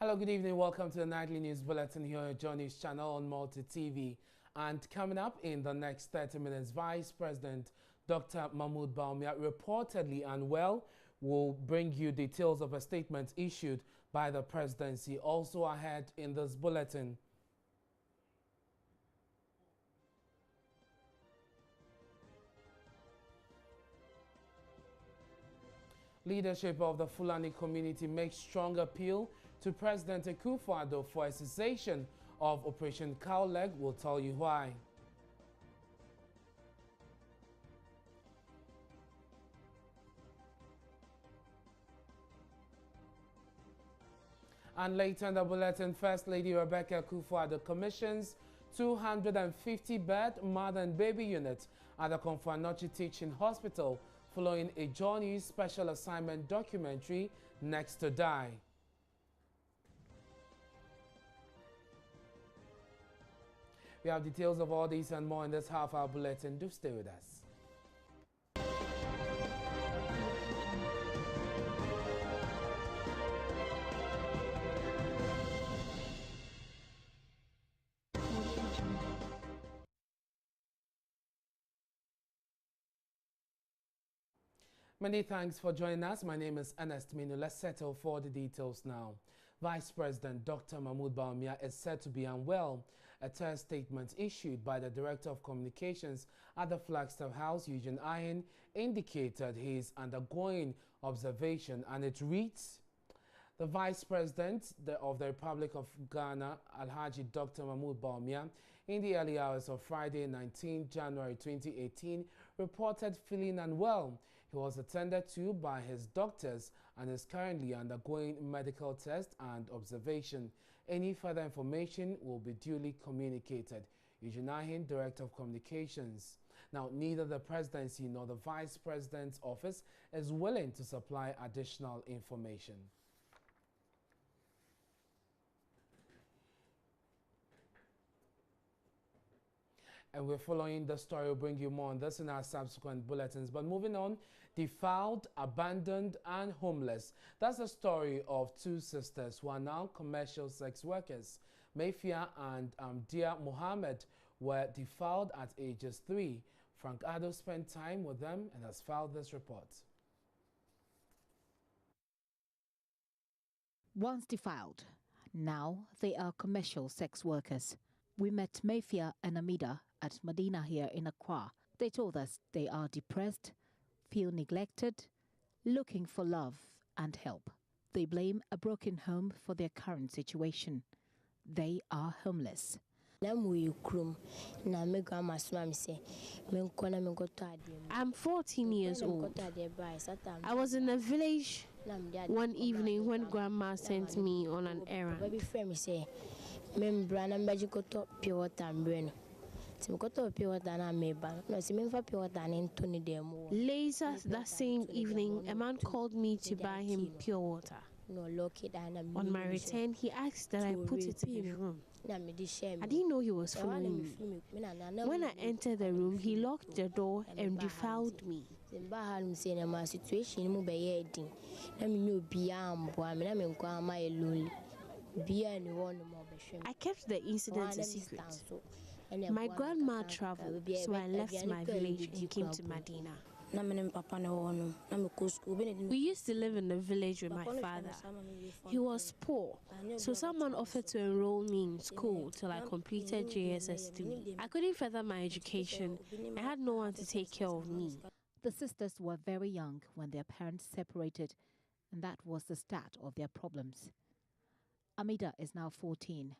Hello, good evening. Welcome to the Nightly News Bulletin here on John News Channel on Multi TV. And coming up in the next 30 minutes, Vice President Dr. Mahmoud Bawumia, reportedly unwell, will bring you details of a statement issued by the presidency. Also ahead in this bulletin. Leadership of the Fulani community makes strong appeal to President Akufo-Addo for a cessation of Operation Cow Leg. We'll tell you why. And later in the bulletin, First Lady Rebecca Akufo-Addo commissions 250-bed mother and baby unit at the Komfo-Anokye Teaching Hospital following a John News special assignment documentary, Next to Die. We have details of all these and more in this half-hour bulletin. Do stay with us. Many thanks for joining us. My name is Ernest Manu. Let's settle for the details now. Vice President Dr. Mahmoud Bawumia is said to be unwell. A third statement issued by the Director of Communications at the Flagstaff House, Eugene Ayin, indicated he is undergoing observation, and it reads: the Vice President of the Republic of Ghana, Alhaji Dr. Mahmoud Bawumia, in the early hours of Friday, 19 January 2018, reported feeling unwell. He was attended to by his doctors and is currently undergoing medical tests and observation. Any further information will be duly communicated. Eugene Ayin, Director of Communications. Now, neither the Presidency nor the Vice President's office is willing to supply additional information. And we're following the story. We'll bring you more on this in our subsequent bulletins. But moving on, defiled, abandoned, and homeless. That's the story of two sisters who are now commercial sex workers. Mayfia and Dia Mohammed were defiled at ages 3. Frank Addo spent time with them and has filed this report. Once defiled, now they are commercial sex workers. We met Mayfia and Amida at Medina here in Accra. They told us they are depressed, feel neglected, looking for love and help. They blame a broken home for their current situation. They are homeless. I'm 14 years old. I was in a village one evening when Grandma sent me on an errand. Later, that same evening, a man called me to buy him pure water. On my return, he asked that I put it in his room. I didn't know he was following me. When I entered the room, he locked the door and defiled me. I kept the incident a secret. My grandma traveled, so I left my village and came to Medina. We used to live in the village with my father. He was poor, so someone offered to enroll me in school till I completed JSS3. I couldn't further my education. I had no one to take care of me. The sisters were very young when their parents separated, and that was the start of their problems. Amida is now 14.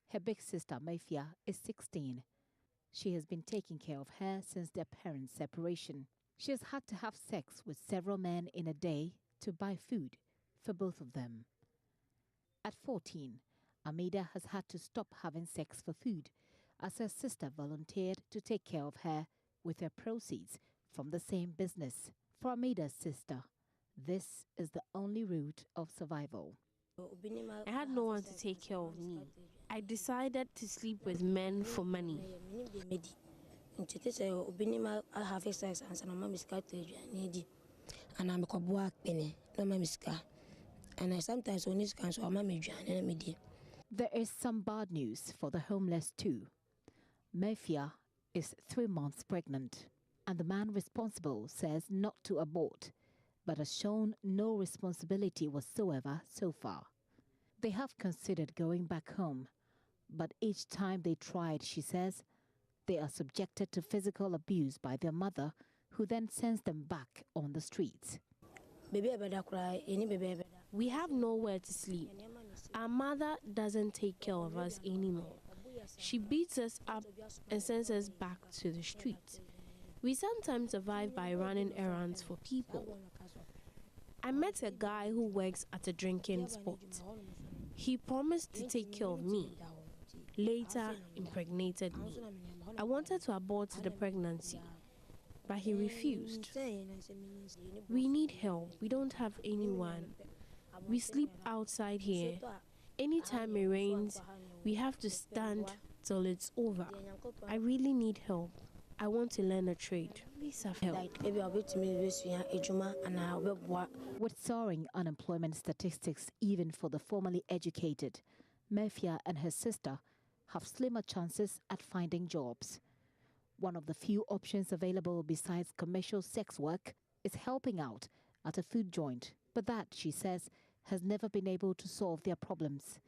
Her big sister, Mayfia, is 16. She has been taking care of her since their parents' separation. She has had to have sex with several men in a day to buy food for both of them. At 14, Amida has had to stop having sex for food as her sister volunteered to take care of her with her proceeds from the same business. For Amida's sister, this is the only route of survival. I had no one to take care of me. I decided to sleep with men for money. And I sometimes only can so There is some bad news for the homeless too. Mafia is 3 months pregnant, and the man responsible says not to abort, but has shown no responsibility whatsoever so far. They have considered going back home, but each time they tried, she says, they are subjected to physical abuse by their mother, who then sends them back on the streets. We have nowhere to sleep. Our mother doesn't take care of us anymore. She beats us up and sends us back to the streets. We sometimes survive by running errands for people. I met a guy who works at a drinking spot. He promised to take care of me. Later, impregnated me. I wanted to abort the pregnancy, but he refused. We need help. We don't have anyone. We sleep outside here. Anytime it rains, we have to stand till it's over. I really need help. I want to learn a trade. Please have help. With soaring unemployment statistics even for the formally educated, Mafia and her sister have slimmer chances at finding jobs. One of the few options available besides commercial sex work is helping out at a food joint, but that, she says, has never been able to solve their problems.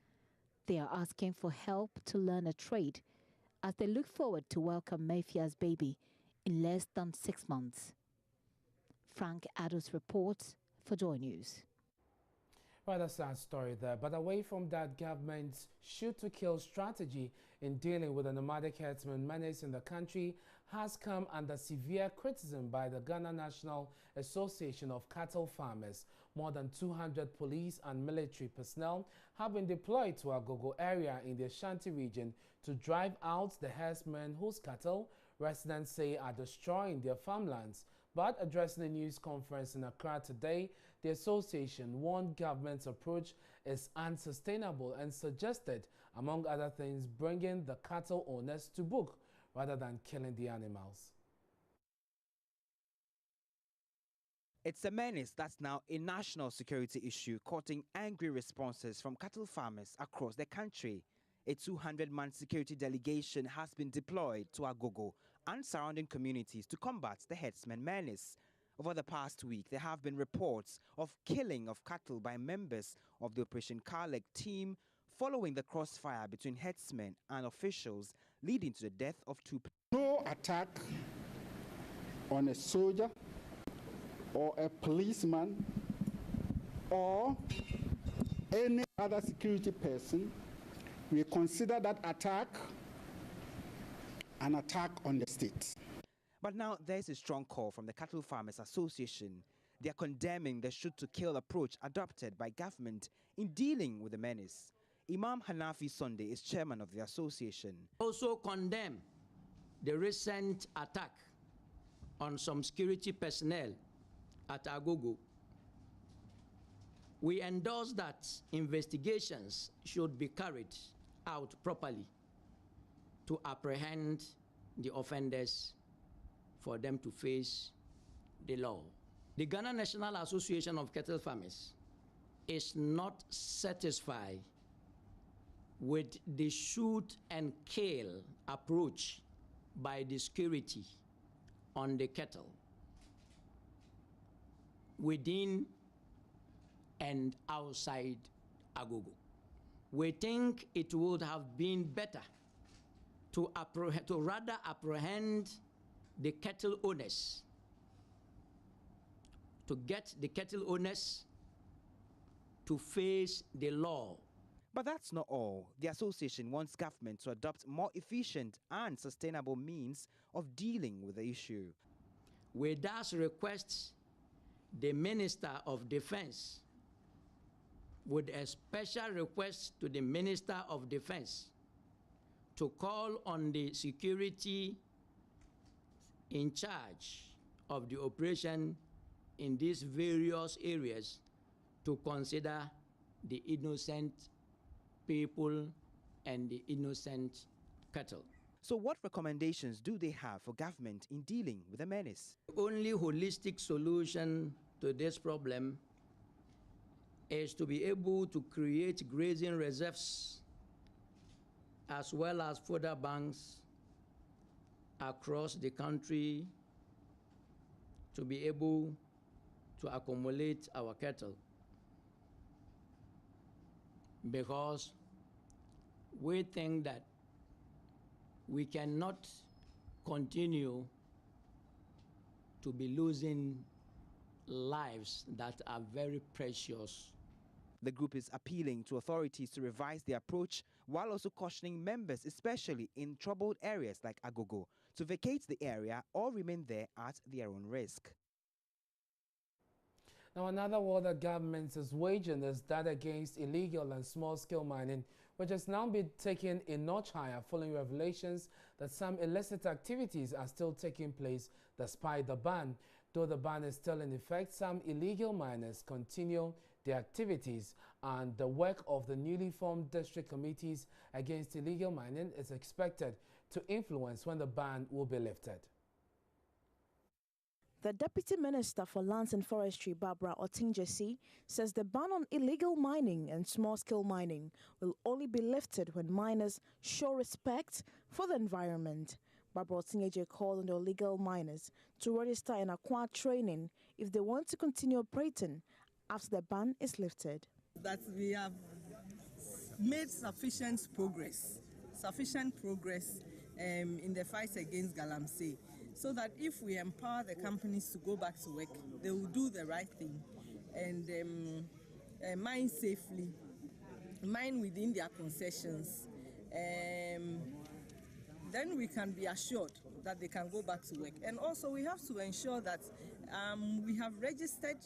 They are asking for help to learn a trade as they look forward to welcome Mafia's baby in less than 6 months. Frank Addos reports for Joy News. Rather sad story there, but away from that, government's shoot-to-kill strategy in dealing with the nomadic herdsman menace in the country has come under severe criticism by the Ghana National Association of Cattle Farmers. More than 200 police and military personnel have been deployed to Agogo area in the Ashanti region to drive out the herdsmen whose cattle residents say are destroying their farmlands. But addressing a news conference in Accra today, the association warned government's approach is unsustainable and suggested, among other things, bringing the cattle owners to book rather than killing the animals. It's a menace that's now a national security issue, courting angry responses from cattle farmers across the country. A 200-man security delegation has been deployed to Agogo and surrounding communities to combat the herdsmen menace. Over the past week, there have been reports of killing of cattle by members of the Operation Carleg team following the crossfire between herdsmen and officials, leading to the death of 2 people. No attack on a soldier or a policeman or any other security person. We consider that attack an attack on the state. But now there's a strong call from the Cattle Farmers Association. They are condemning the shoot-to-kill approach adopted by government in dealing with the menace. Imam Hanafi Sunday is chairman of the association. Also condemn the recent attack on some security personnel at Agogo. We endorse that investigations should be carried out properly to apprehend the offenders for them to face the law. The Ghana National Association of Cattle Farmers is not satisfied with the shoot and kill approach by the security on the cattle within and outside Agogo. We think it would have been better to rather apprehend the cattle owners, to get the cattle owners to face the law. But that's not all. The association wants government to adopt more efficient and sustainable means of dealing with the issue. We thus request the Minister of Defense, with a special request to the Minister of Defense, to call on the security in charge of the operation in these various areas to consider the innocent people and the innocent cattle. So what recommendations do they have for government in dealing with the menace? The only holistic solution to this problem is to be able to create grazing reserves as well as fodder banks across the country to be able to accumulate our cattle, because we think that we cannot continue to be losing lives that are very precious. The group is appealing to authorities to revise their approach while also cautioning members, especially in troubled areas like Agogo, to vacate the area or remain there at their own risk. Now, another war that government is waging is that against illegal and small-scale mining, which has now been taken a notch higher following revelations that some illicit activities are still taking place despite the ban. Though the ban is still in effect, some illegal miners continue their activities, and the work of the newly formed district committees against illegal mining is expected to influence when the ban will be lifted. The Deputy Minister for Lands and Forestry, Barbara Otinjesi, says the ban on illegal mining and small-scale mining will only be lifted when miners show respect for the environment. Barbara Otinjesi called on the illegal miners to register and acquire training if they want to continue operating after the ban is lifted. That we have made sufficient progress in the fight against galamsey, so that if we empower the companies to go back to work, they will do the right thing and mine safely, mine within their concessions. Then we can be assured that they can go back to work. And also we have to ensure that we have registered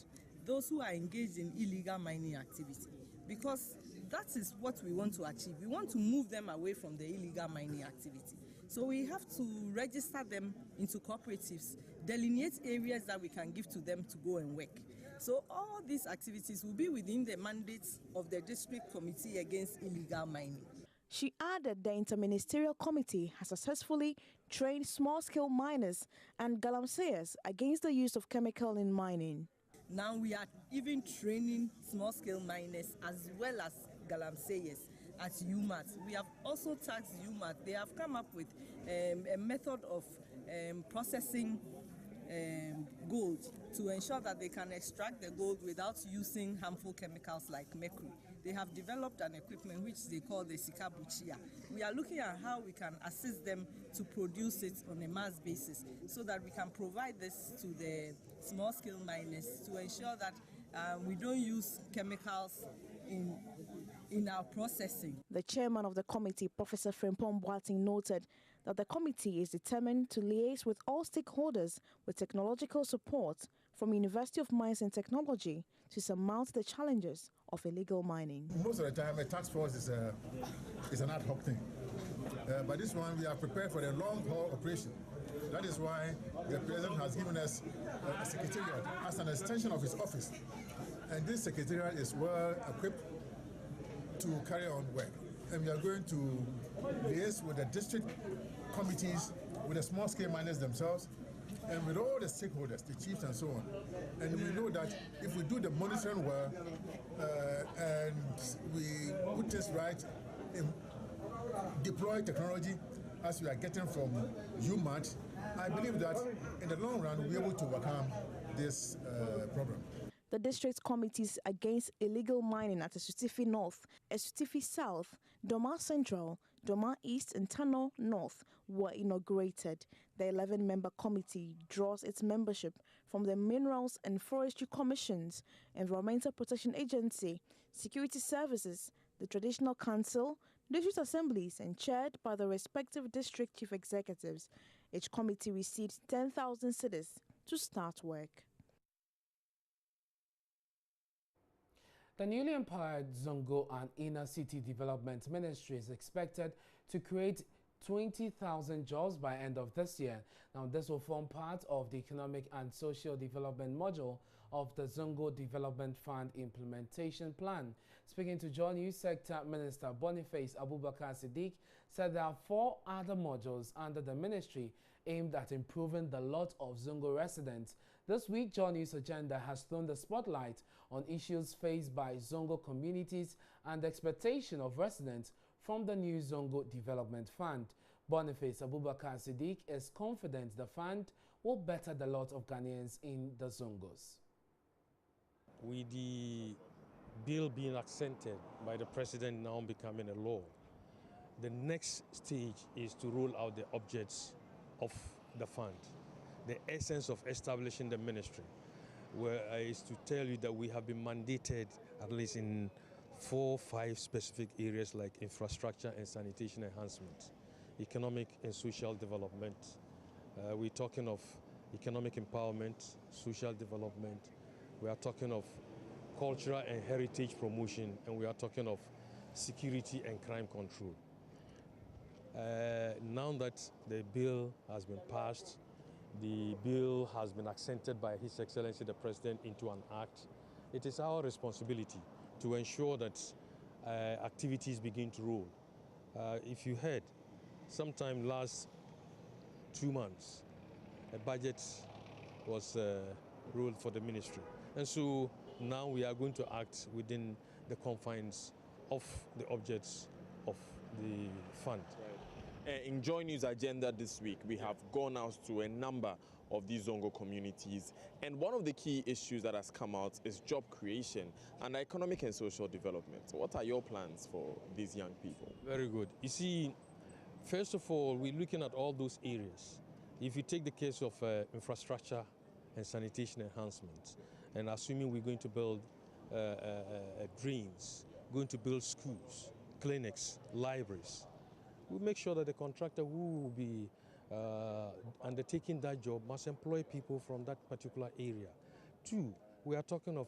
those who are engaged in illegal mining activity, because that is what we want to achieve. We want to move them away from the illegal mining activity. So we have to register them into cooperatives, delineate areas that we can give to them to go and work. So all these activities will be within the mandates of the District Committee Against Illegal Mining. She added the Interministerial Committee has successfully trained small-scale miners and galamseyers against the use of chemical in mining. Now we are even training small-scale miners as well as galamseyers at UMAT. We have also tasked UMAT. They have come up with a method of processing gold to ensure that they can extract the gold without using harmful chemicals like mercury. They have developed an equipment which they call the Sikabuchia. We are looking at how we can assist them to produce it on a mass basis so that we can provide this to the small-scale miners to ensure that we don't use chemicals in our processing. The chairman of the committee, Professor Frimpong Boating, noted that the committee is determined to liaise with all stakeholders with technological support from University of Mines and Technology to surmount the challenges of illegal mining. Most of the time, a task force is an ad hoc thing. But this one, we are prepared for a long-haul operation. That is why the President has given us a secretariat as an extension of his office. And this secretariat is well equipped to carry on work. And we are going to liaise with the district committees, with the small-scale miners themselves, and with all the stakeholders, the chiefs and so on. And we know that if we do the monitoring well and we put this right, and deploy technology as we are getting from UMAT, I believe that in the long run we'll be able to overcome this problem. The district committees against illegal mining at Esutifi North, Esutifi South, Doma Central, Doma East and Tano North were inaugurated. The 11-member committee draws its membership from the Minerals and Forestry Commissions, Environmental Protection Agency, Security Services, the Traditional Council, district assemblies, and chaired by the respective district chief executives. Each committee received 10,000 cedis to start work. The newly empowered Zongo and Inner City Development Ministry is expected to create 20,000 jobs by end of this year. Now, this will form part of the Economic and Social Development module of the Zongo Development Fund Implementation Plan. Speaking to Joy News Sector Minister Boniface Abubakar Siddiq said there are 4 other modules under the ministry aimed at improving the lot of Zongo residents. This week, Joy News Agenda has thrown the spotlight on issues faced by Zongo communities and the expectation of residents from the new Zongo Development Fund. Boniface Abubakar Siddiq is confident the fund will better the lot of Ghanaians in the Zongos. With the bill being accented by the president now becoming a law, the next stage is to roll out the objects of the fund. The essence of establishing the ministry, where is to tell you that we have been mandated at least in 4 or 5 specific areas like infrastructure and sanitation enhancement, economic and social development. We're talking of economic empowerment, social development. We are talking of cultural and heritage promotion, and we are talking of security and crime control. Now that the bill has been passed, the bill has been accented by His Excellency the President into an act, it is our responsibility to ensure that activities begin to roll. If you heard, sometime last 2 months, a budget was ruled for the ministry. And so now we are going to act within the confines of the objects of the fund. In Joy News Agenda this week, we have gone out to a number of these Zongo communities, and one of the key issues that has come out is job creation and economic and social development. What are your plans for these young people? Very good. You see, first of all, we're looking at all those areas. If you take the case of infrastructure and sanitation enhancement, and assuming we're going to build drains, going to build schools, clinics, libraries, we'll make sure that the contractor who will be undertaking that job must employ people from that particular area. 2, we are talking of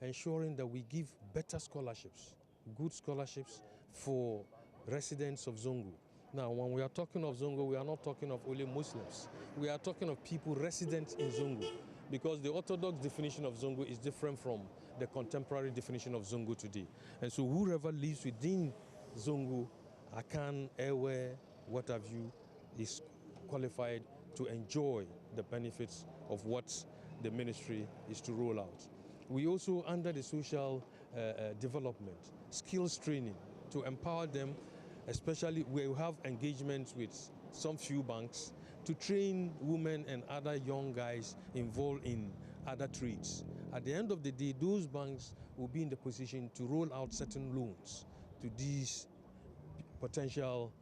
ensuring that we give better scholarships, good scholarships for residents of Zongo. Now, when we are talking of Zongo, we are not talking of only Muslims. We are talking of people resident in Zongo, because the orthodox definition of Zongo is different from the contemporary definition of Zongo today. And so whoever lives within Zongo, Akan, Ewe, what have you, is qualified to enjoy the benefits of what the ministry is to roll out. We also, under the social development, skills training to empower them, especially we have engagements with some few banks to train women and other young guys involved in other trades. At the end of the day, those banks will be in the position to roll out certain loans to these potential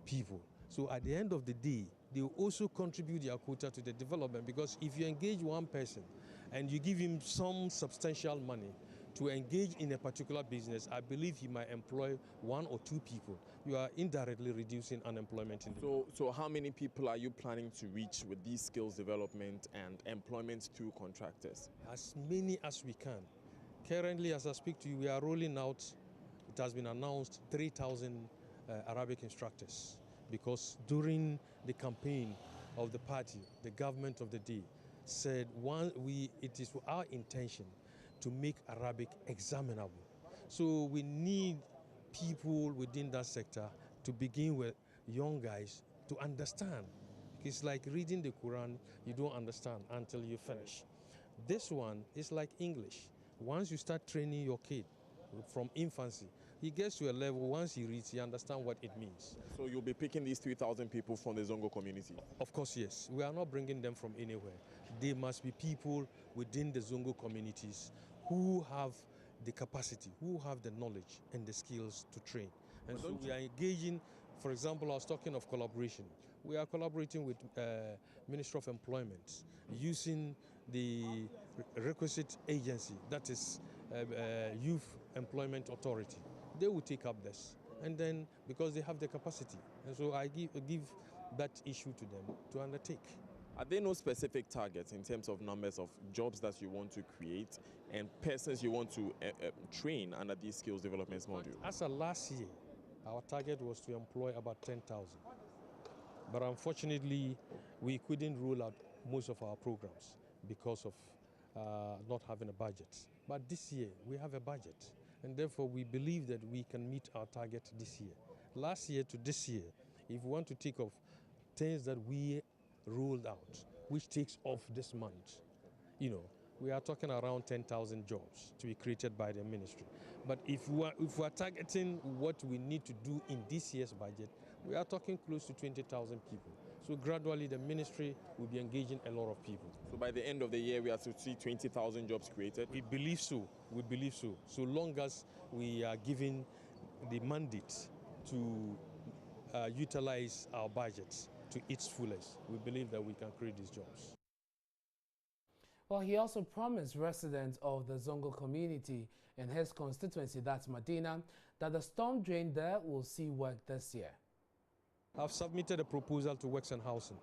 people. So at the end of the day, they will also contribute their quota to the development, because if you engage one person and you give him some substantial money to engage in a particular business, I believe he might employ 1 or 2 people. You are indirectly reducing unemployment in the So how many people are you planning to reach with these skills development and employment through contractors? As many as we can. Currently, as I speak to you, we are rolling out, it has been announced, 3,000 Arabic instructors, because during the campaign of the party, the government of the day said it is our intention to make Arabic examinable. So we need people within that sector to begin with young guys to understand. It's like reading the Quran, you don't understand until you finish. This one is like English. Once you start training your kid from infancy, he gets to a level, once he reads, he understands what it means. So you'll be picking these 3,000 people from the Zongo community? Of course, yes. We are not bringing them from anywhere. They must be people within the Zongo communities who have the capacity, who have the knowledge and the skills to train. And so we are engaging, for example, I was talking of collaboration. We are collaborating with Ministry of Employment, using the requisite agency, that is Youth Employment Authority. They will take up this, and then because they have the capacity. And so I give that issue to them to undertake. Are there no specific targets in terms of numbers of jobs that you want to create and persons you want to train under these skills development module? As of last year, our target was to employ about 10,000. But unfortunately, we couldn't roll out most of our programs because of not having a budget. But this year, we have a budget, and therefore we believe that we can meet our target this year. Last year to this year, if we want to take off things that we rolled out, which takes off this month, we are talking around 10,000 jobs to be created by the ministry. But if we are targeting what we need to do in this year's budget, we are talking close to 20,000 people. So gradually the ministry will be engaging a lot of people. So by the end of the year, we are to see 20,000 jobs created? We believe so. We believe so. So long as we are given the mandate to utilize our budgets to its fullest, we believe that we can create these jobs. Well, he also promised residents of the Zongo community in his constituency, that's Medina, that the storm drain there will see work this year. I've submitted a proposal to Works and Housing,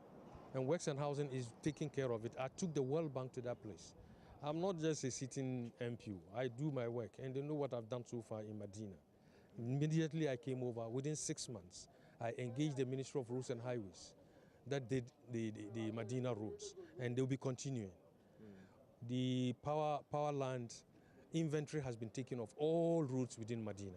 and Works and Housing is taking care of it. I took the World Bank to that place. I'm not just a sitting MPU. I do my work, and they know what I've done so far in Medina. Immediately I came over, within 6 months, I engaged the Ministry of Roads and Highways that did the Medina roads, and they'll be continuing. The power land inventory has been taken of all roads within Medina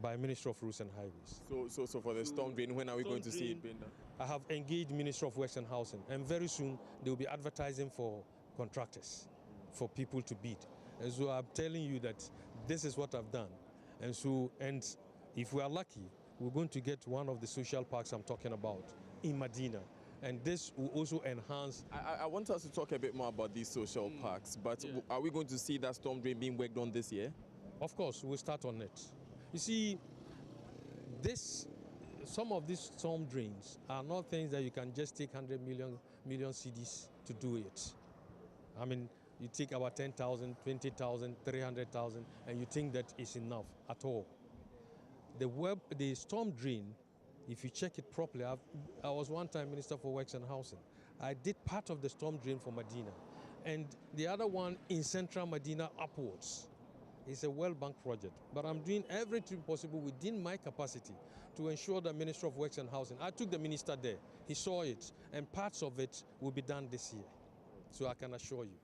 by Ministry of Roads and Highways. So for the storm drain, when are we going to see it being done? I have engaged Ministry of Works and Housing, and very soon they will be advertising for contractors, for people to bid. And so I'm telling you that this is what I've done. And if we are lucky, we're going to get one of the social parks I'm talking about in Medina. And this will also enhance. I want us to talk a bit more about these social parks, but are we going to see that storm drain being worked on this year? Of course, we'll start on it. You see, some of these storm drains are not things that you can just take 100 million cedis to do it. I mean, you take about 10,000, 20,000, 300,000, and you think that is enough at all. The storm drain, if you check it properly, I was one time Minister for Works and Housing. I did part of the storm drain for Medina, and the other one in central Medina upwards. It's a World Bank project, but I'm doing everything possible within my capacity to ensure the Ministry of Works and Housing. I took the minister there, he saw it, and parts of it will be done this year, so I can assure you.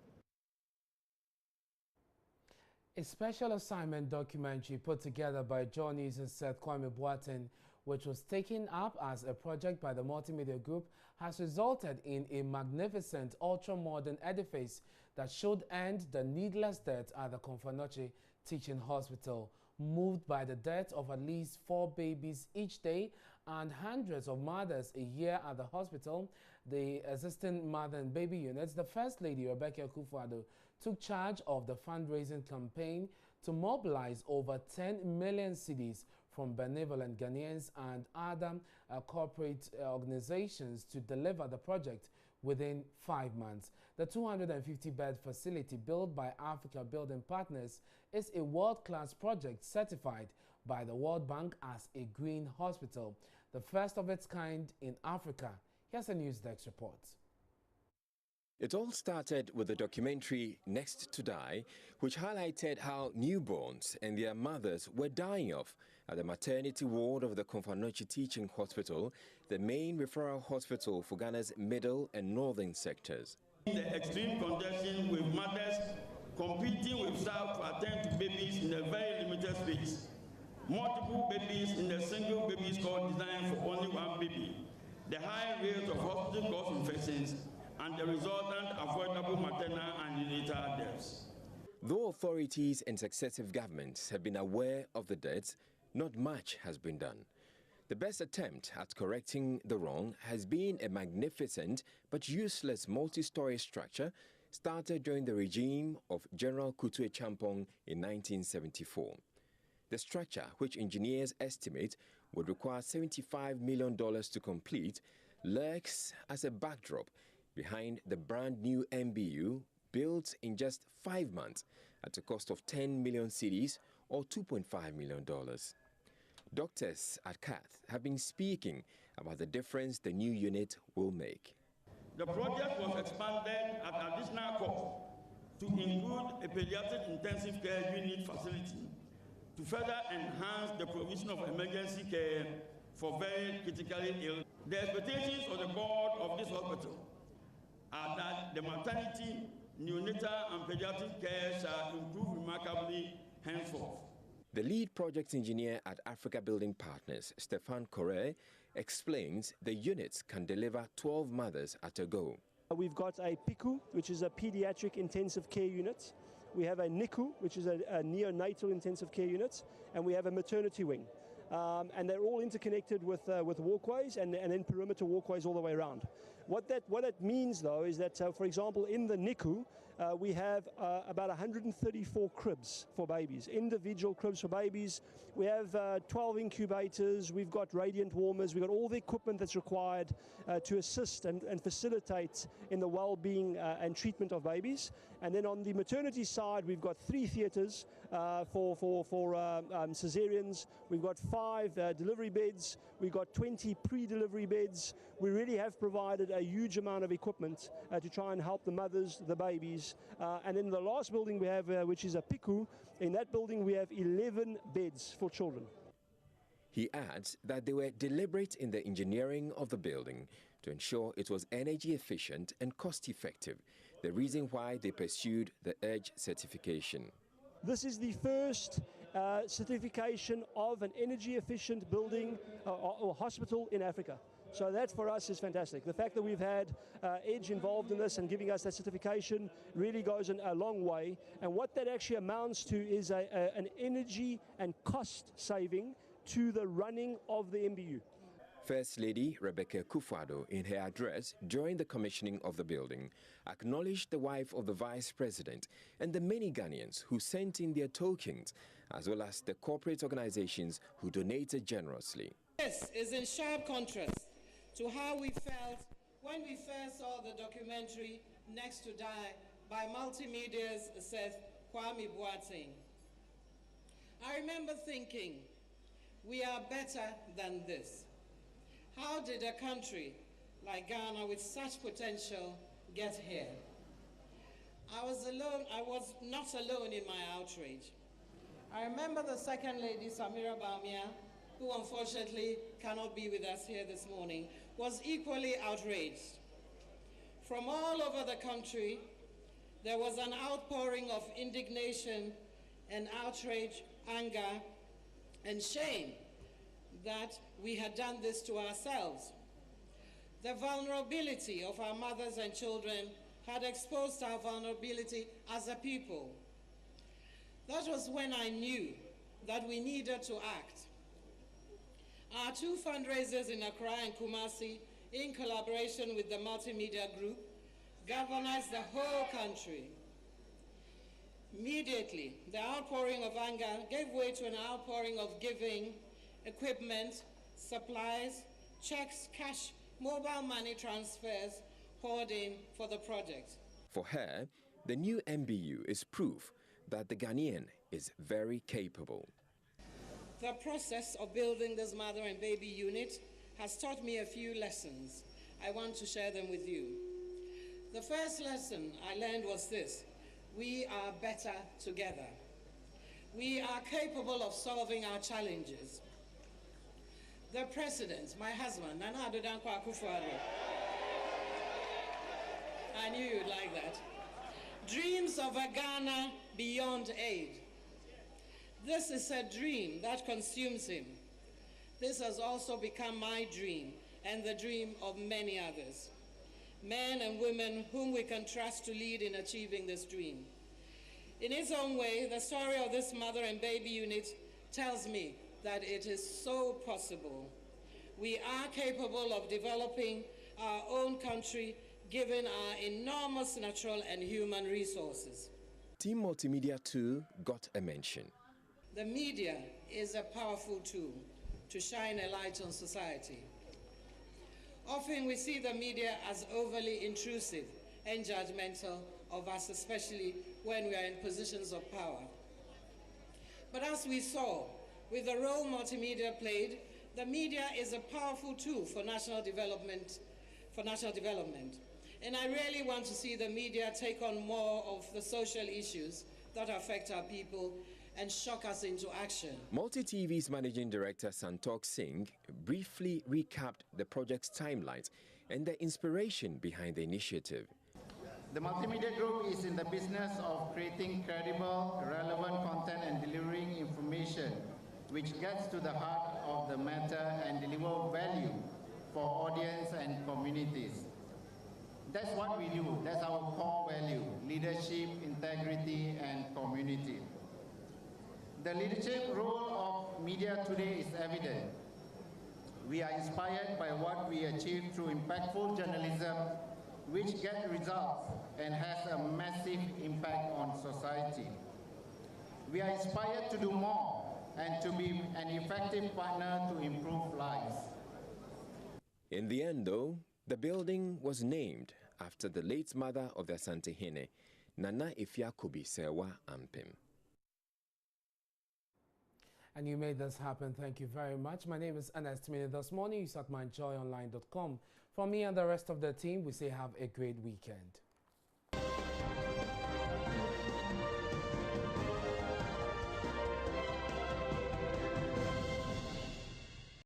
A special assignment documentary put together by John News and Seth Kwame Boateng, which was taken up as a project by the Multimedia Group, has resulted in a magnificent ultra-modern edifice that should end the needless death at the Konfanoche Teaching Hospital. Moved by the death of at least 4 babies each day and hundreds of mothers a year at the hospital, the existing mother and baby units, the First Lady, Rebecca Akufo-Addo, took charge of the fundraising campaign to mobilize over 10 million cedis from benevolent Ghanaians and other corporate organizations to deliver the project within 5 months. The 250-bed facility built by Africa Building Partners is a world-class project certified by the World Bank as a green hospital, the first of its kind in Africa. Here's a Newsdesk report. It all started with the documentary Next to Die, which highlighted how newborns and their mothers were dying off at the maternity ward of the Konfanoche Teaching Hospital, the main referral hospital for Ghana's middle and northern sectors. The extreme congestion with mothers competing with staff to attend to babies in a very limited space. Multiple babies in a single baby squad designed for only one baby. The high rates of hospital-caused infections and the resultant avoidable maternal and neonatal deaths. Though authorities and successive governments have been aware of the deaths, not much has been done. The best attempt at correcting the wrong has been a magnificent but useless multi-story structure started during the regime of General Kutu Champong in 1974. The structure, which engineers estimate would require $75 million to complete, lurks as a backdrop behind the brand new MBU built in just 5 months at a cost of 10 million cedis or $2.5 million. Doctors at CATH have been speaking about the difference the new unit will make. The project was expanded at additional cost to include a pediatric intensive care unit facility to further enhance the provision of emergency care for very critically ill. The expectations of the board of this hospital are that the maternity, neonatal and pediatric care shall improve remarkably henceforth. The lead project engineer at Africa Building Partners, Stefan Correa, explains the units can deliver 12 mothers at a go. We've got a PICU, which is a pediatric intensive care unit. We have a NICU, which is a neonatal intensive care unit, and we have a maternity wing. And they're all interconnected with walkways and then perimeter walkways all the way around. What that means, though, is that, for example, in the NICU, we have about 134 cribs for babies, individual cribs for babies. We have 12 incubators, we've got radiant warmers, we've got all the equipment that's required to assist and facilitate in the well-being and treatment of babies. And then on the maternity side, we've got 3 theatres for caesareans. We've got 5 delivery beds. We've got 20 pre-delivery beds. We really have provided a huge amount of equipment to try and help the mothers, the babies. And then the last building we have, which is a PICU, in that building we have 11 beds for children. He adds that they were deliberate in the engineering of the building to ensure it was energy efficient and cost effective, the reason why they pursued the EDGE certification. This is the first certification of an energy efficient building or hospital in Africa. So that for us is fantastic. The fact that we've had EDGE involved in this and giving us that certification really goes a long way. And what that actually amounts to is an energy and cost saving to the running of the MBU. First Lady Rebecca Kufuor, in her address during the commissioning of the building, acknowledged the wife of the Vice President and the many Ghanaians who sent in their tokens, as well as the corporate organizations who donated generously. This is in sharp contrast to how we felt when we first saw the documentary Next to Die by Multimedia's Seth Kwame Boateng. I remember thinking, we are better than this. How did a country like Ghana with such potential get here? I was not alone in my outrage. I remember the Second Lady, Samira Bawumia, who unfortunately cannot be with us here this morning, was equally outraged. From all over the country, there was an outpouring of indignation and outrage, anger, and shame that we had done this to ourselves. The vulnerability of our mothers and children had exposed our vulnerability as a people. That was when I knew that we needed to act. Our 2 fundraisers in Accra and Kumasi, in collaboration with the Multimedia Group, galvanized the whole country. Immediately, the outpouring of anger gave way to an outpouring of giving, equipment, supplies, checks, cash, mobile money transfers poured in for the project. For her, the new MBU is proof that the Ghanaian is very capable. The process of building this mother and baby unit has taught me a few lessons. I want to share them with you. The first lesson I learned was this: we are better together. We are capable of solving our challenges. The President, my husband, Nana Addo Dankwa Akufo-Addo, I knew you'd like that, dreams of a Ghana beyond aid. This is a dream that consumes him. This has also become my dream and the dream of many others, men and women whom we can trust to lead in achieving this dream. In its own way, the story of this mother and baby unit tells me that it is so possible. We are capable of developing our own country given our enormous natural and human resources. Team Multimedia too got a mention. The media is a powerful tool to shine a light on society. Often we see the media as overly intrusive and judgmental of us, especially when we are in positions of power. But as we saw, with the role multimedia played, the media is a powerful tool for national development. And I really want to see the media take on more of the social issues that affect our people and shock us into action. Multi-TV's Managing Director Santokh Singh briefly recapped the project's timelines and the inspiration behind the initiative. The Multimedia Group is in the business of creating credible, relevant content and delivering information which gets to the heart of the matter and deliver value for audience and communities. That's what we do. That's our core value: leadership, integrity, and community. The leadership role of media today is evident. We are inspired by what we achieve through impactful journalism, which gets results and has a massive impact on society. We are inspired to do more and to be an effective partner to improve lives. In the end, though, the building was named after the late mother of the Asante Hene, Nana Ifeakobi Sewa Ampem. And you made this happen. Thank you very much. My name is Ernest Manu. This morning, you at myjoyonline.com. From me and the rest of the team, we say have a great weekend.